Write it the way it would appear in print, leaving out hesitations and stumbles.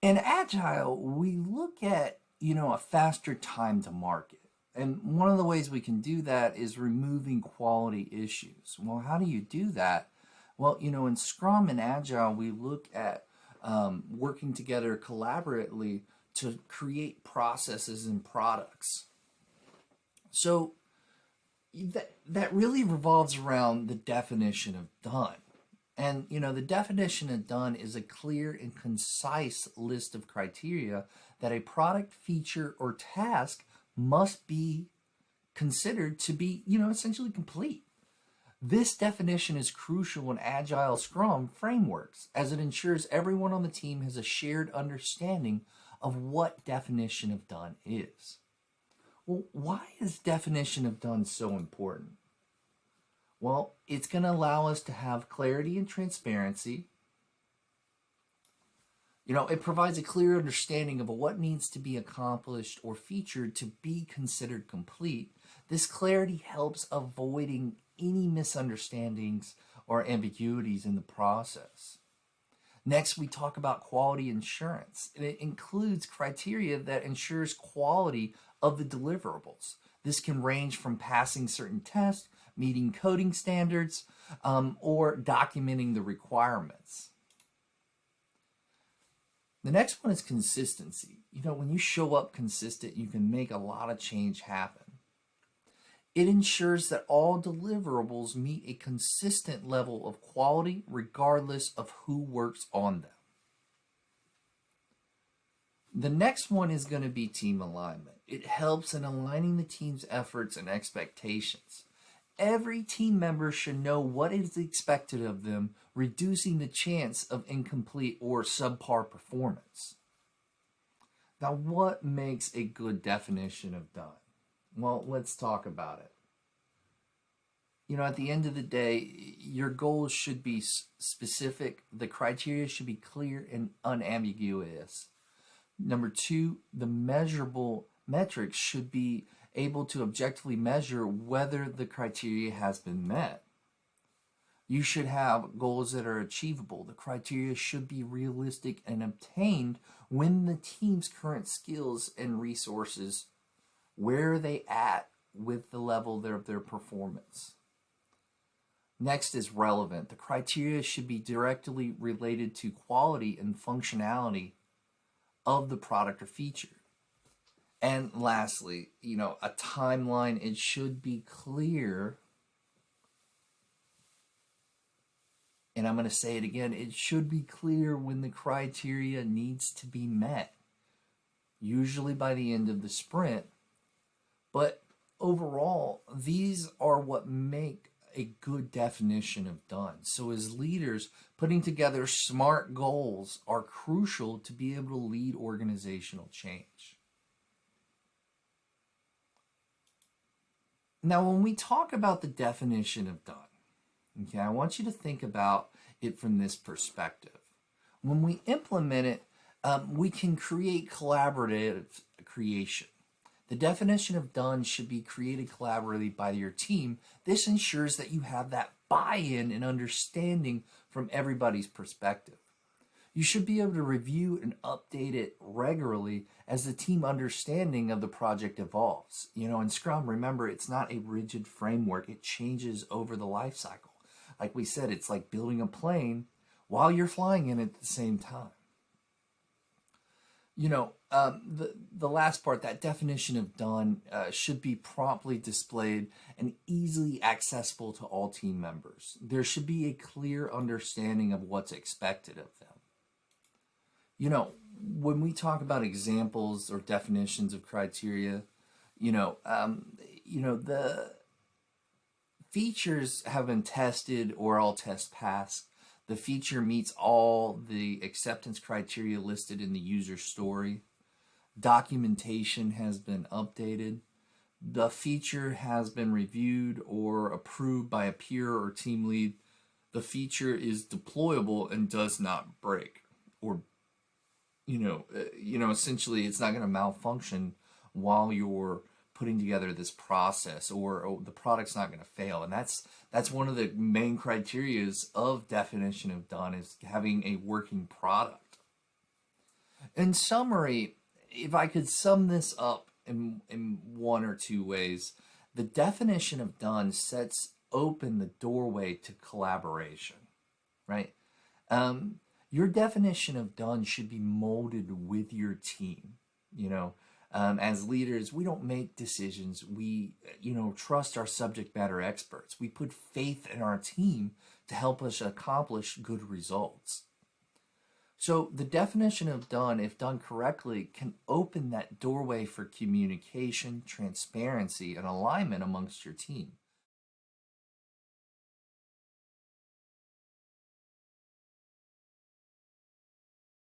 In Agile, we look at, a faster time to market. And one of the ways we can do that is removing quality issues. Well, how do you do that? Well, in Scrum and Agile, we look at working together collaboratively to create processes and products. So that really revolves around the definition of done. And the definition of done is a clear and concise list of criteria that a product, feature, or task must be considered to be, essentially complete. This definition is crucial in Agile Scrum frameworks as it ensures everyone on the team has a shared understanding of what definition of done is. Well, why is definition of done so important? Well, it's going to allow us to have clarity and transparency. It provides a clear understanding of what needs to be accomplished or featured to be considered complete. This clarity helps avoiding any misunderstandings or ambiguities in the process. Next, we talk about quality assurance, and it includes criteria that ensures quality of the deliverables. This can range from passing certain tests, meeting coding standards, or documenting the requirements. The next one is consistency. When you show up consistent, you can make a lot of change happen. It ensures that all deliverables meet a consistent level of quality regardless of who works on them. The next one is going to be team alignment. It helps in aligning the team's efforts and expectations. Every team member should know what is expected of them, reducing the chance of incomplete or subpar performance. Now, what makes a good definition of done? Well, let's talk about it. At the end of the day, your goals should be specific, the criteria should be clear and unambiguous. Number two, the measurable metrics should be able to objectively measure whether the criteria has been met. You should have goals that are achievable. The criteria should be realistic and obtained when the team's current skills and resources, where are they at with the level of their performance. Next is relevant. The criteria should be directly related to quality and functionality of the product or feature. And lastly, a timeline, it should be clear. And I'm going to say it again, it should be clear when the criteria needs to be met, usually by the end of the sprint. But overall, these are what make a good definition of done. So as leaders, putting together smart goals are crucial to be able to lead organizational change. Now, when we talk about the definition of done, okay, I want you to think about it from this perspective. When we implement it, we can create collaborative creation. The definition of done should be created collaboratively by your team. This ensures that you have that buy-in and understanding from everybody's perspective. You should be able to review and update it regularly as the team understanding of the project evolves. In Scrum, remember, it's not a rigid framework. It changes over the life cycle. Like we said, it's like building a plane while you're flying in it at the same time. The last part, that definition of done should be promptly displayed and easily accessible to all team members. There should be a clear understanding of what's expected of them. When we talk about examples or definitions of criteria, the features have been tested or all test passed. The feature meets all the acceptance criteria listed in the user story. Documentation has been updated. The feature has been reviewed or approved by a peer or team lead. The feature is deployable and does not break, or essentially it's not going to malfunction while you're putting together this process, or the product's not going to fail. And that's one of the main criterias of definition of done, is having a working product. In summary, if I could sum this up in one or two ways, the definition of done sets open the doorway to collaboration, right? Your definition of done should be molded with your team. You know, as leaders, we don't make decisions. We, trust our subject matter experts. We put faith in our team to help us accomplish good results. So the definition of done, if done correctly, can open that doorway for communication, transparency, and alignment amongst your team.